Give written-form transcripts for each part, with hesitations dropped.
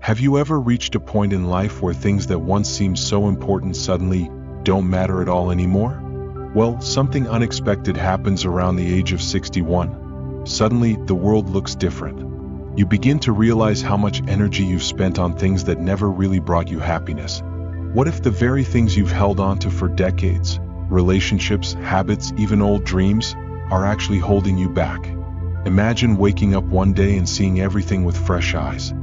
Have you ever reached a point in life where things that once seemed so important suddenly don't matter at all anymore? Well, something unexpected happens around the age of 61. Suddenly, the world looks different. You begin to realize how much energy you've spent on things that never really brought you happiness. What if the very things you've held on to for decades, relationships, habits, even old dreams, are actually holding you back? Imagine waking up one day and seeing everything with fresh eyes.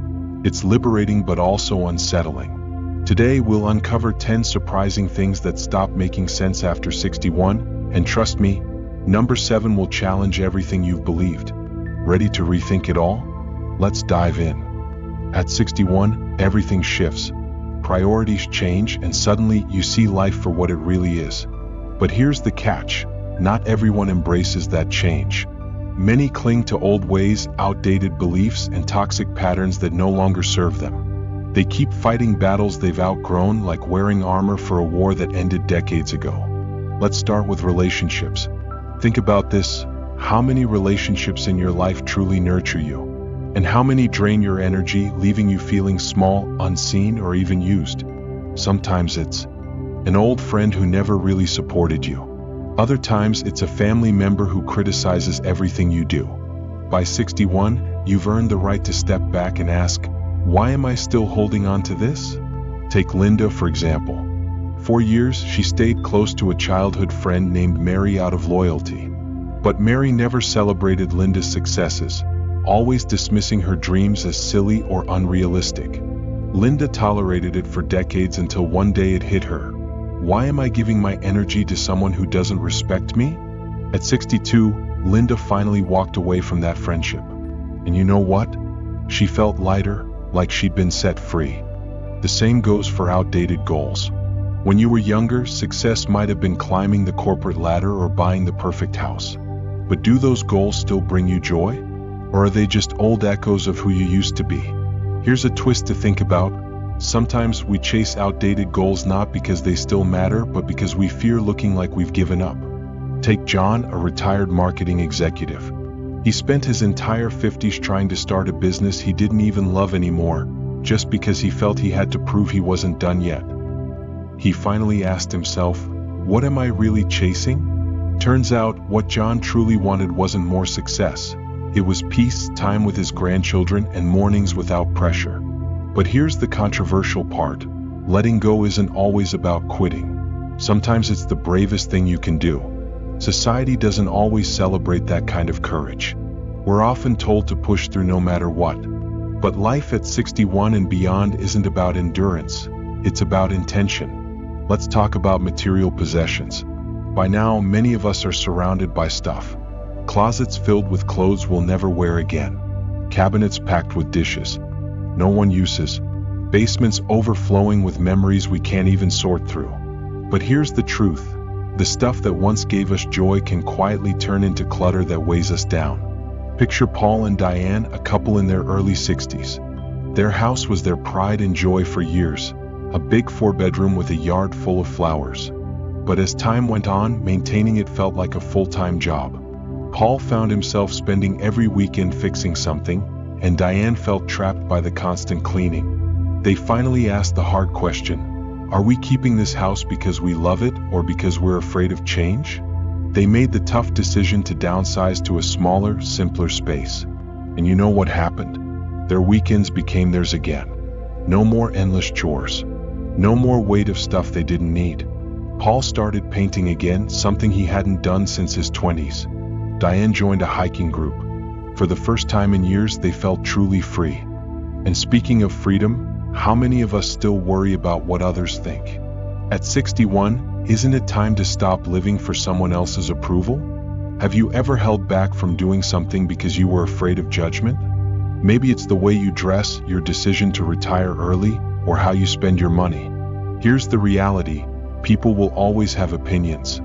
It's liberating but also unsettling. Today we'll uncover 10 surprising things that stop making sense after 61, and trust me, number 7 will challenge everything you've believed. Ready to rethink it all? Let's dive in. At 61, everything shifts. Priorities change, and suddenly you see life for what it really is. But here's the catch: not everyone embraces that change. Many cling to old ways, outdated beliefs, and toxic patterns that no longer serve them. They keep fighting battles they've outgrown, like wearing armor for a war that ended decades ago. Let's start with relationships. Think about this: how many relationships in your life truly nurture you? And how many drain your energy, leaving you feeling small, unseen, or even used? Sometimes it's an old friend who never really supported you. Other times it's a family member who criticizes everything you do. By 61, you've earned the right to step back and ask, why am I still holding on to this? Take Linda, for example. For years, she stayed close to a childhood friend named Mary out of loyalty. But Mary never celebrated Linda's successes, always dismissing her dreams as silly or unrealistic. Linda tolerated it for decades until one day it hit her. Why am I giving my energy to someone who doesn't respect me? At 62, Linda finally walked away from that friendship. And you know what? She felt lighter, like she'd been set free. The same goes for outdated goals. When you were younger, success might have been climbing the corporate ladder or buying the perfect house. But do those goals still bring you joy? Or are they just old echoes of who you used to be? Here's a twist to think about. Sometimes we chase outdated goals not because they still matter, but because we fear looking like we've given up. Take John, a retired marketing executive. He spent his entire 50s trying to start a business he didn't even love anymore, just because he felt he had to prove he wasn't done yet. He finally asked himself, what am I really chasing? Turns out, what John truly wanted wasn't more success. It was peace, time with his grandchildren, and mornings without pressure. But here's the controversial part. Letting go isn't always about quitting. Sometimes it's the bravest thing you can do. Society doesn't always celebrate that kind of courage. We're often told to push through no matter what. But life at 61 and beyond isn't about endurance. It's about intention. Let's talk about material possessions. By now, many of us are surrounded by stuff. Closets filled with clothes we'll never wear again. Cabinets packed with dishes no one uses. Basements overflowing with memories we can't even sort through. But here's the truth. The stuff that once gave us joy can quietly turn into clutter that weighs us down. Picture Paul and Diane, a couple in their early 60s. Their house was their pride and joy for years, a big 4-bedroom with a yard full of flowers. But as time went on, maintaining it felt like a full-time job. Paul found himself spending every weekend fixing something, and Diane felt trapped by the constant cleaning. They finally asked the hard question, are we keeping this house because we love it or because we're afraid of change? They made the tough decision to downsize to a smaller, simpler space. And you know what happened? Their weekends became theirs again. No more endless chores. No more weight of stuff they didn't need. Paul started painting again, something he hadn't done since his 20s. Diane joined a hiking group. For the first time in years, they felt truly free. And speaking of freedom, how many of us still worry about what others think? At 61, isn't it time to stop living for someone else's approval? Have you ever held back from doing something because you were afraid of judgment? Maybe it's the way you dress, your decision to retire early, or how you spend your money. Here's the reality: people will always have opinions.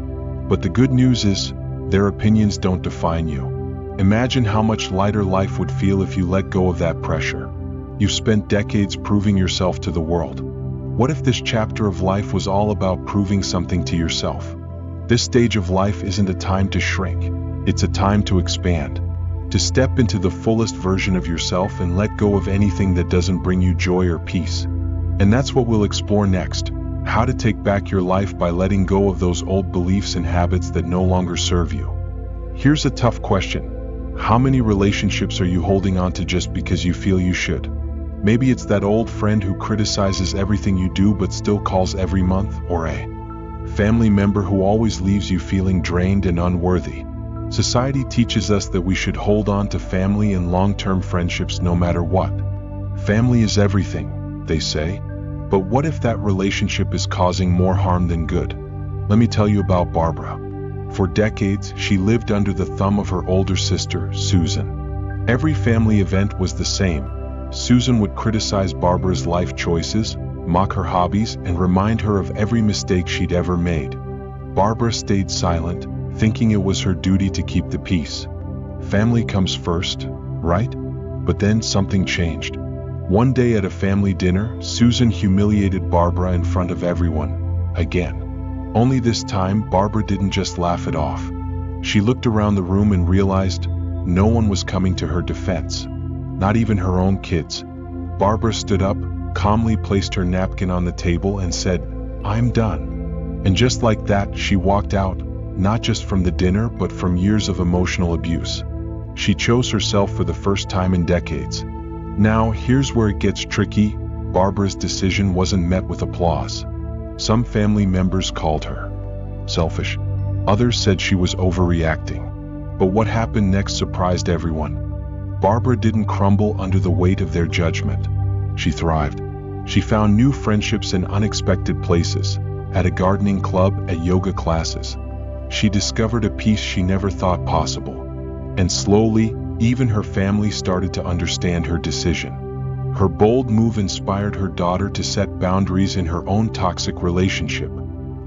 But the good news is, their opinions don't define you. Imagine how much lighter life would feel if you let go of that pressure. You've spent decades proving yourself to the world. What if this chapter of life was all about proving something to yourself? This stage of life isn't a time to shrink. It's a time to expand. to step into the fullest version of yourself and let go of anything that doesn't bring you joy or peace. And that's what we'll explore next: how to take back your life by letting go of those old beliefs and habits that no longer serve you. Here's a tough question. How many relationships are you holding on to just because you feel you should? Maybe it's that old friend who criticizes everything you do but still calls every month, or a family member who always leaves you feeling drained and unworthy. Society teaches us that we should hold on to family and long-term friendships no matter what. Family is everything, they say. But what if that relationship is causing more harm than good? Let me tell you about Barbara. For decades, she lived under the thumb of her older sister, Susan. Every family event was the same. Susan would criticize Barbara's life choices, mock her hobbies, and remind her of every mistake she'd ever made. Barbara stayed silent, thinking it was her duty to keep the peace. Family comes first, right? But then something changed. One day at a family dinner, Susan humiliated Barbara in front of everyone, again. Only this time, Barbara didn't just laugh it off. She looked around the room and realized no one was coming to her defense, not even her own kids. Barbara stood up, calmly placed her napkin on the table and said, "I'm done." And just like that, she walked out, not just from the dinner but from years of emotional abuse. She chose herself for the first time in decades. Now, here's where it gets tricky. Barbara's decision wasn't met with applause. Some family members called her selfish. Others said she was overreacting. But what happened next surprised everyone. Barbara didn't crumble under the weight of their judgment. She thrived. She found new friendships in unexpected places, at a gardening club, at yoga classes. She discovered a peace she never thought possible. And slowly, even her family started to understand her decision. Her bold move inspired her daughter to set boundaries in her own toxic relationship.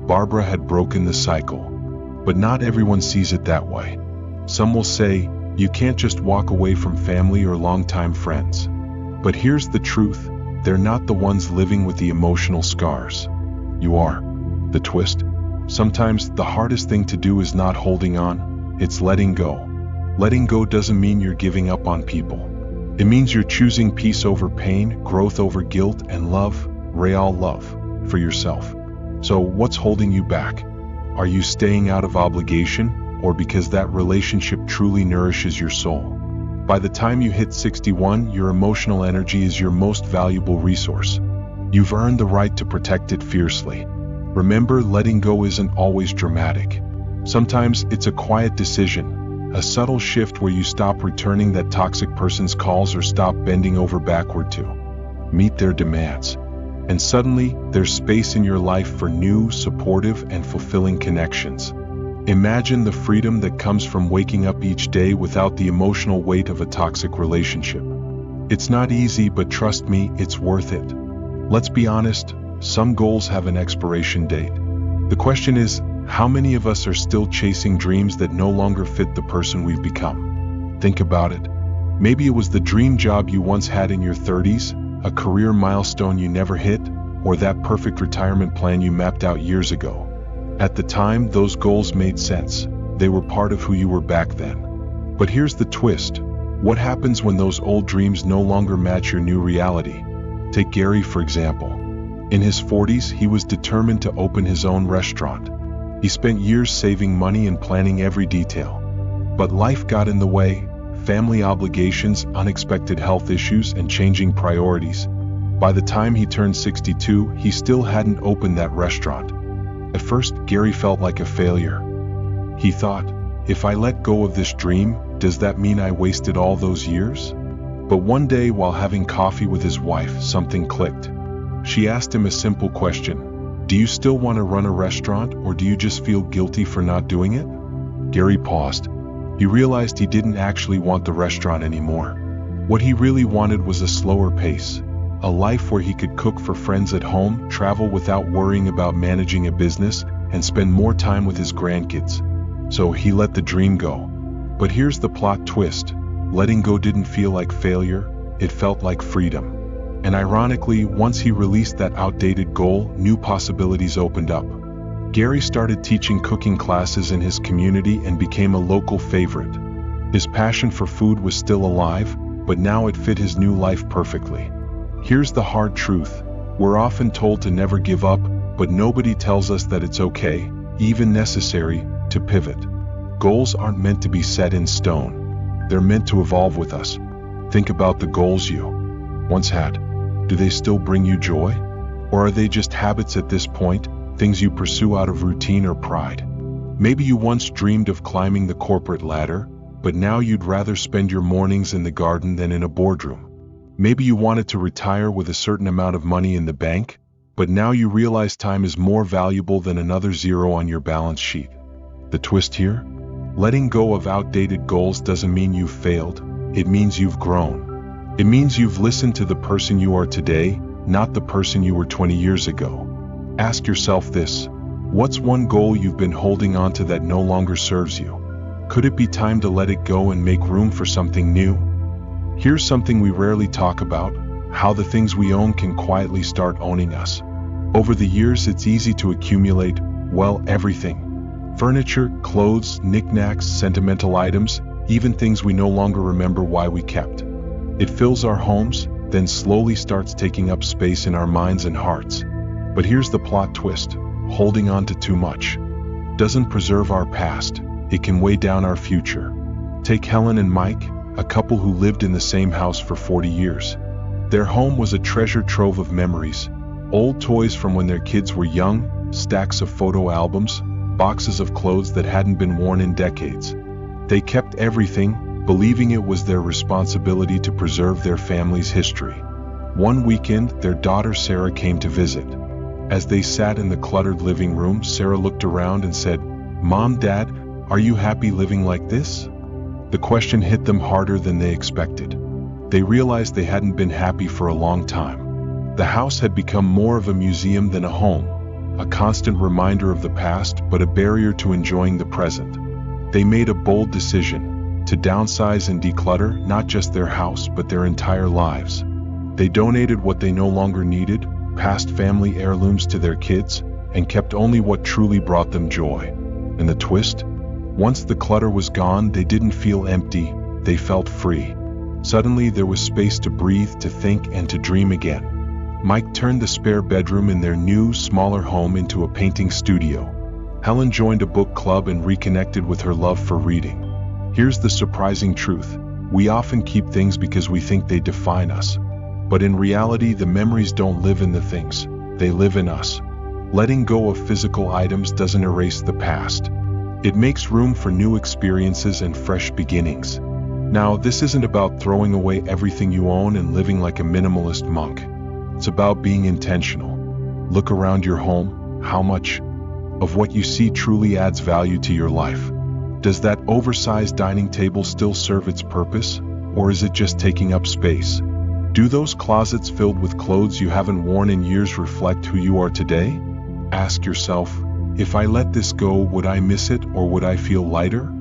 Barbara had broken the cycle. But not everyone sees it that way. Some will say, you can't just walk away from family or longtime friends. But here's the truth, they're not the ones living with the emotional scars. You are. The twist? Sometimes the hardest thing to do is not holding on, it's letting go. Letting go doesn't mean you're giving up on people. It means you're choosing peace over pain, growth over guilt, and love, real love, for yourself. So what's holding you back? Are you staying out of obligation, or because that relationship truly nourishes your soul? By the time you hit 61, your emotional energy is your most valuable resource. You've earned the right to protect it fiercely. Remember, letting go isn't always dramatic. Sometimes it's a quiet decision, a subtle shift where you stop returning that toxic person's calls or stop bending over backward to meet their demands. And suddenly, there's space in your life for new, supportive, and fulfilling connections. Imagine the freedom that comes from waking up each day without the emotional weight of a toxic relationship. It's not easy, but trust me, it's worth it. Let's be honest, some goals have an expiration date. The question is, how many of us are still chasing dreams that no longer fit the person we've become? Think about it. Maybe it was the dream job you once had in your 30s, a career milestone you never hit, or that perfect retirement plan you mapped out years ago. At the time, those goals made sense. They were part of who you were back then. But here's the twist. What happens when those old dreams no longer match your new reality? Take Gary, for example. In his 40s, he was determined to open his own restaurant. He spent years saving money and planning every detail. But life got in the way, family obligations, unexpected health issues, and changing priorities. By the time he turned 62, he still hadn't opened that restaurant. At first, Gary felt like a failure. He thought, if I let go of this dream, does that mean I wasted all those years? But one day, while having coffee with his wife, something clicked. She asked him a simple question. Do you still want to run a restaurant, or do you just feel guilty for not doing it? Gary paused. He realized he didn't actually want the restaurant anymore. What he really wanted was a slower pace, a life where he could cook for friends at home, travel without worrying about managing a business, and spend more time with his grandkids. So he let the dream go. But here's the plot twist. Letting go didn't feel like failure, it felt like freedom. And ironically, once he released that outdated goal, new possibilities opened up. Gary started teaching cooking classes in his community and became a local favorite. His passion for food was still alive, but now it fit his new life perfectly. Here's the hard truth. We're often told to never give up, but nobody tells us that it's okay, even necessary, to pivot. Goals aren't meant to be set in stone. They're meant to evolve with us. Think about the goals you once had. Do they still bring you joy? Or are they just habits at this point, things you pursue out of routine or pride? Maybe you once dreamed of climbing the corporate ladder, but now you'd rather spend your mornings in the garden than in a boardroom. Maybe you wanted to retire with a certain amount of money in the bank, but now you realize time is more valuable than another zero on your balance sheet. The twist here? Letting go of outdated goals doesn't mean you've failed, it means you've grown. It means you've listened to the person you are today, not the person you were 20 years ago. Ask yourself this: what's one goal you've been holding on to that no longer serves you? Could it be time to let it go and make room for something new? Here's something we rarely talk about: how the things we own can quietly start owning us. Over the years, it's easy to accumulate, well, everything. Furniture, clothes, knickknacks, sentimental items, even things we no longer remember why we kept. It fills our homes, then slowly starts taking up space in our minds and hearts. But here's the plot twist: holding on to too much doesn't preserve our past, it can weigh down our future. Take Helen and Mike, a couple who lived in the same house for 40 years. Their home was a treasure trove of memories: old toys from when their kids were young, stacks of photo albums, boxes of clothes that hadn't been worn in decades. They kept everything, believing it was their responsibility to preserve their family's history. One weekend, their daughter Sarah came to visit. As they sat in the cluttered living room, Sarah looked around and said, "Mom, Dad, are you happy living like this?" The question hit them harder than they expected. They realized they hadn't been happy for a long time. The house had become more of a museum than a home, a constant reminder of the past but a barrier to enjoying the present. They made a bold decision: to downsize and declutter not just their house but their entire lives. They donated what they no longer needed, passed family heirlooms to their kids, and kept only what truly brought them joy. And the twist? Once the clutter was gone, they didn't feel empty, they felt free. Suddenly there was space to breathe, to think, and to dream again. Mike turned the spare bedroom in their new, smaller home into a painting studio. Helen joined a book club and reconnected with her love for reading. Here's the surprising truth: we often keep things because we think they define us. But in reality, the memories don't live in the things, they live in us. Letting go of physical items doesn't erase the past. It makes room for new experiences and fresh beginnings. Now, this isn't about throwing away everything you own and living like a minimalist monk. It's about being intentional. Look around your home. How much of what you see truly adds value to your life? Does that oversized dining table still serve its purpose, or is it just taking up space? Do those closets filled with clothes you haven't worn in years reflect who you are today? Ask yourself, if I let this go, would I miss it or would I feel lighter?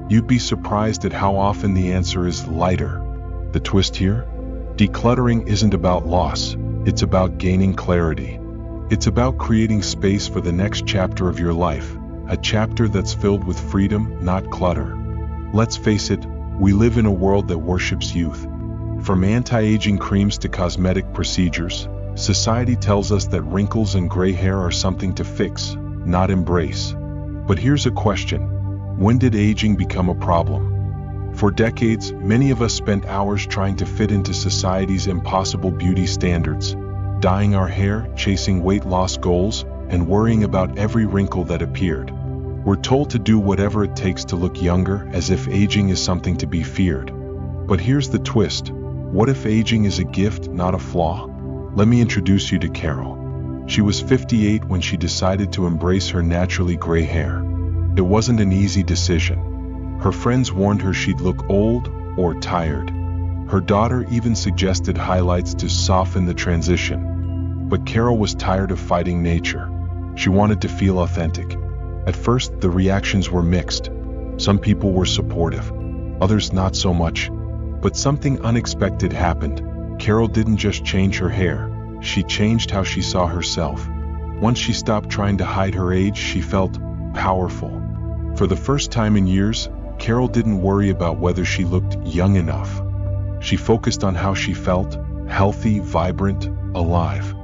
You'd be surprised at how often the answer is lighter. The twist here? Decluttering isn't about loss, it's about gaining clarity. It's about creating space for the next chapter of your life, a chapter that's filled with freedom, not clutter. Let's face it, we live in a world that worships youth. From anti-aging creams to cosmetic procedures, society tells us that wrinkles and gray hair are something to fix, not embrace. But here's a question: when did aging become a problem? For decades, many of us spent hours trying to fit into society's impossible beauty standards, dyeing our hair, chasing weight loss goals, and worrying about every wrinkle that appeared. We're told to do whatever it takes to look younger, as if aging is something to be feared. But here's the twist: what if aging is a gift, not a flaw? Let me introduce you to Carol. She was 58 when she decided to embrace her naturally gray hair. It wasn't an easy decision. Her friends warned her she'd look old or tired. Her daughter even suggested highlights to soften the transition. But Carol was tired of fighting nature. She wanted to feel authentic. At first, the reactions were mixed. Some people were supportive, others not so much. But something unexpected happened. Carol didn't just change her hair, she changed how she saw herself. Once she stopped trying to hide her age, she felt powerful. For the first time in years, Carol didn't worry about whether she looked young enough. She focused on how she felt, healthy, vibrant, alive.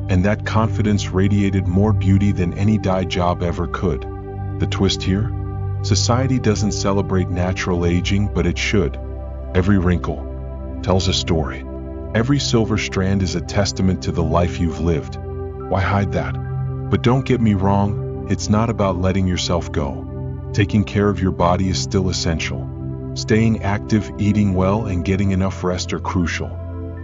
And that confidence radiated more beauty than any dye job ever could. The twist here? Society doesn't celebrate natural aging, but it should. Every wrinkle tells a story. Every silver strand is a testament to the life you've lived. Why hide that? But don't get me wrong, it's not about letting yourself go. Taking care of your body is still essential. Staying active, eating well, and getting enough rest are crucial.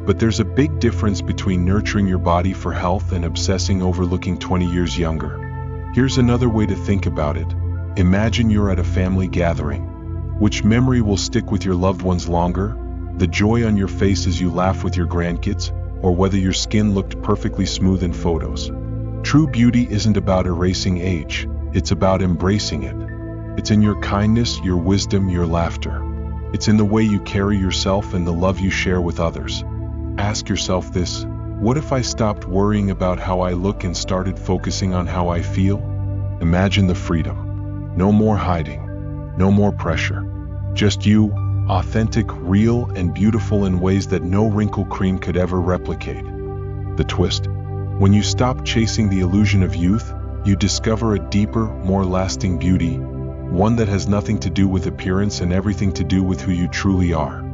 But there's a big difference between nurturing your body for health and obsessing over looking 20 years younger. Here's another way to think about it. Imagine you're at a family gathering. Which memory will stick with your loved ones longer? The joy on your face as you laugh with your grandkids, or whether your skin looked perfectly smooth in photos? True beauty isn't about erasing age, it's about embracing it. It's in your kindness, your wisdom, your laughter. It's in the way you carry yourself and the love you share with others. Ask yourself this: what if I stopped worrying about how I look and started focusing on how I feel? Imagine the freedom. No more hiding. No more pressure. Just you, authentic, real, and beautiful in ways that no wrinkle cream could ever replicate. The twist: when you stop chasing the illusion of youth, you discover a deeper, more lasting beauty, one that has nothing to do with appearance and everything to do with who you truly are.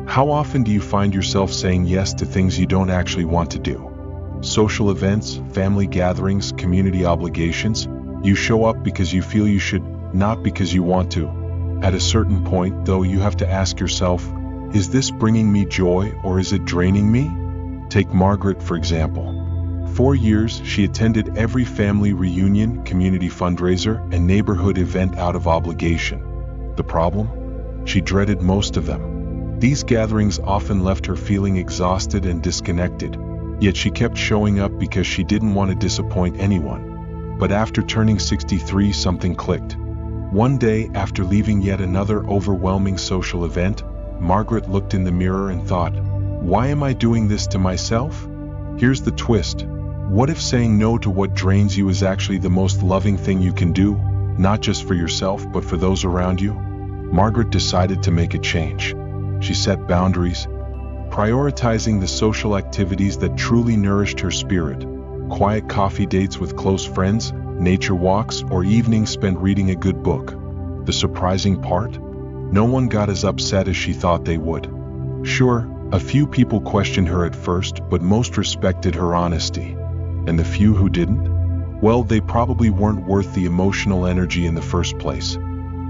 How often do you find yourself saying yes to things you don't actually want to do? Social events, family gatherings, community obligations. You show up because you feel you should, not because you want to. At a certain point, though, you have to ask yourself, is this bringing me joy or is it draining me? Take Margaret, for example. 4 years, she attended every family reunion, community fundraiser, and neighborhood event out of obligation. The problem? She dreaded most of them. These gatherings often left her feeling exhausted and disconnected, yet she kept showing up because she didn't want to disappoint anyone. But after turning 63, something clicked. One day, after leaving yet another overwhelming social event, Margaret looked in the mirror and thought, why am I doing this to myself? Here's the twist. What if saying no to what drains you is actually the most loving thing you can do, not just for yourself but for those around you? Margaret decided to make a change. She set boundaries, prioritizing the social activities that truly nourished her spirit. Quiet coffee dates with close friends, nature walks, or evenings spent reading a good book. The surprising part? No one got as upset as she thought they would. Sure, a few people questioned her at first, but most respected her honesty. And the few who didn't? Well, they probably weren't worth the emotional energy in the first place.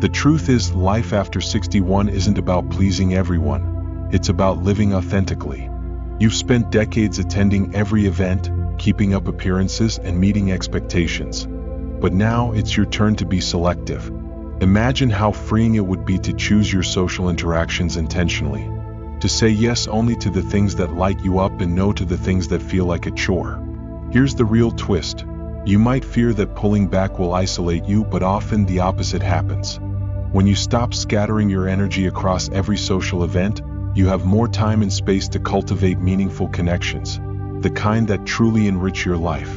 The truth is, life after 61 isn't about pleasing everyone. It's about living authentically. You've spent decades attending every event, keeping up appearances, and meeting expectations. But now it's your turn to be selective. Imagine how freeing it would be to choose your social interactions intentionally. To say yes only to the things that light you up and no to the things that feel like a chore. Here's the real twist. You might fear that pulling back will isolate you, but often the opposite happens. When you stop scattering your energy across every social event, you have more time and space to cultivate meaningful connections, the kind that truly enrich your life.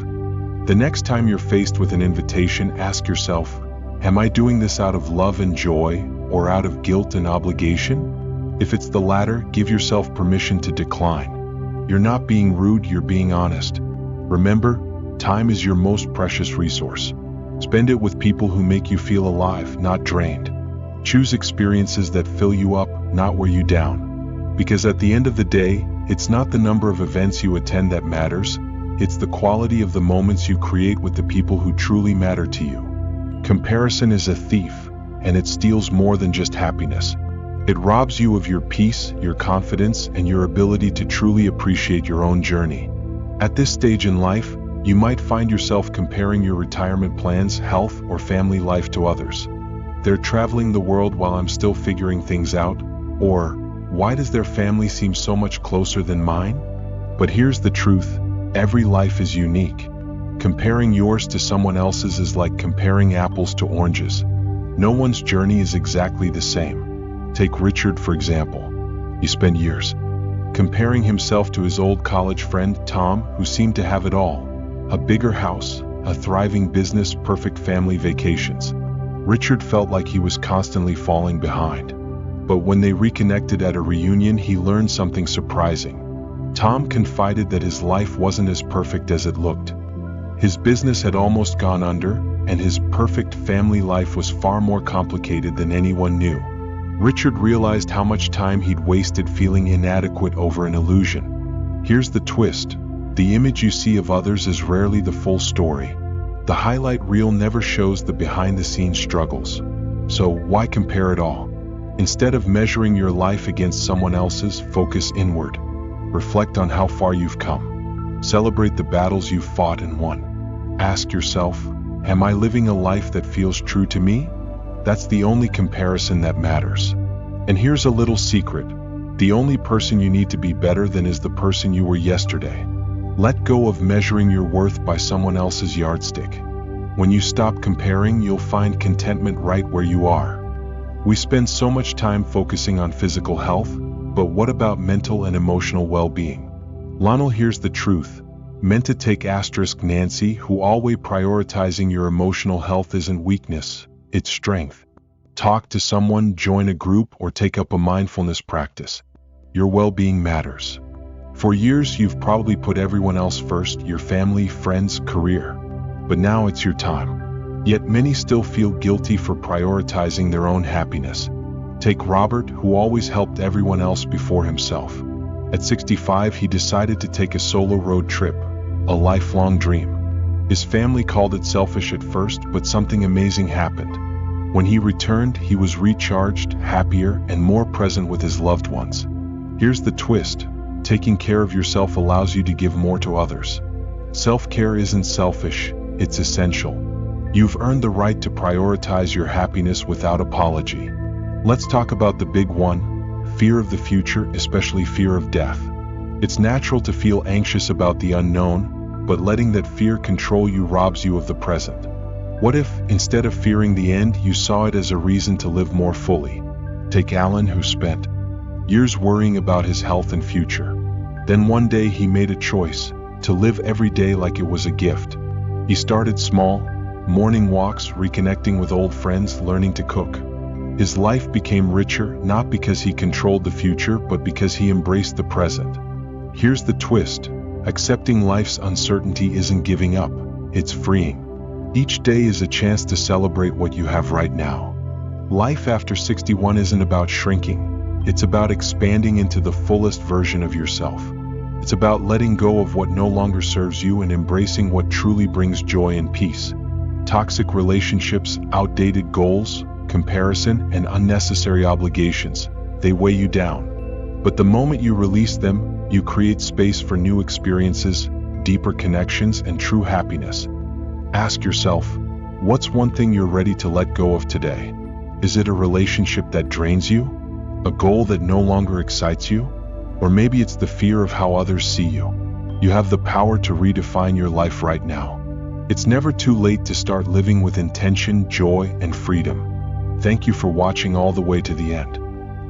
The next time you're faced with an invitation, ask yourself, am I doing this out of love and joy, or out of guilt and obligation? If it's the latter, give yourself permission to decline. You're not being rude, you're being honest. Remember, time is your most precious resource. Spend it with people who make you feel alive, not drained. Choose experiences that fill you up, not wear you down. Because at the end of the day, it's not the number of events you attend that matters, it's the quality of the moments you create with the people who truly matter to you. Comparison is a thief, and it steals more than just happiness. It robs you of your peace, your confidence, and your ability to truly appreciate your own journey. At this stage in life, you might find yourself comparing your retirement plans, health, or family life to others. They're traveling the world while I'm still figuring things out, or why does their family seem so much closer than mine? But here's the truth, every life is unique. Comparing yours to someone else's is like comparing apples to oranges. No one's journey is exactly the same. Take Richard, for example. He spent years comparing himself to his old college friend, Tom, who seemed to have it all. A bigger house, a thriving business, perfect family vacations. Richard felt like he was constantly falling behind. But when they reconnected at a reunion, he learned something surprising. Tom confided that his life wasn't as perfect as it looked. His business had almost gone under, and his perfect family life was far more complicated than anyone knew. Richard realized how much time he'd wasted feeling inadequate over an illusion. Here's the twist. The image you see of others is rarely the full story. The highlight reel never shows the behind-the-scenes struggles. So why compare it all? Instead of measuring your life against someone else's, focus inward. Reflect on how far you've come. Celebrate the battles you've fought and won. Ask yourself, am I living a life that feels true to me? That's the only comparison that matters. And here's a little secret. The only person you need to be better than is the person you were yesterday. Let go of measuring your worth by someone else's yardstick. When you stop comparing, you'll find contentment right where you are. We spend so much time focusing on physical health, but what about mental and emotional well-being? Lionel, here's the truth. Meant to take Nancy, who always prioritizing your emotional health isn't weakness, it's strength. Talk to someone, join a group, or take up a mindfulness practice. Your well-being matters. For years, you've probably put everyone else first, your family, friends, career. But now it's your time. Yet many still feel guilty for prioritizing their own happiness. Take Robert, who always helped everyone else before himself. At 65, he decided to take a solo road trip, a lifelong dream. His family called it selfish at first, but something amazing happened. When he returned, he was recharged, happier, and more present with his loved ones. Here's the twist. Taking care of yourself allows you to give more to others. Self-care isn't selfish, it's essential. You've earned the right to prioritize your happiness without apology. Let's talk about the big one, fear of the future, especially fear of death. It's natural to feel anxious about the unknown, but letting that fear control you robs you of the present. What if, instead of fearing the end, you saw it as a reason to live more fully? Take Alan, who spent years worrying about his health and future. Then one day he made a choice, to live every day like it was a gift. He started small, morning walks, reconnecting with old friends, learning to cook. His life became richer, not because he controlled the future, but because he embraced the present. Here's the twist. Accepting life's uncertainty isn't giving up, it's freeing. Each day is a chance to celebrate what you have right now. Life after 61 isn't about shrinking. It's about expanding into the fullest version of yourself. It's about letting go of what no longer serves you and embracing what truly brings joy and peace. Toxic relationships, outdated goals, comparison, and unnecessary obligations, they weigh you down. But the moment you release them, you create space for new experiences, deeper connections, and true happiness. Ask yourself, what's one thing you're ready to let go of today? Is it a relationship that drains you? A goal that no longer excites you? Or maybe it's the fear of how others see you. You have the power to redefine your life right now. It's never too late to start living with intention, joy, and freedom. Thank you for watching all the way to the end.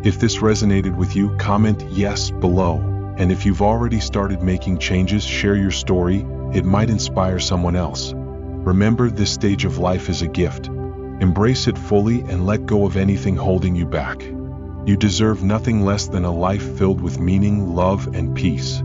If this resonated with you, comment yes below. And if you've already started making changes, share your story. It might inspire someone else. Remember, this stage of life is a gift. Embrace it fully and let go of anything holding you back. You deserve nothing less than a life filled with meaning, love, and peace.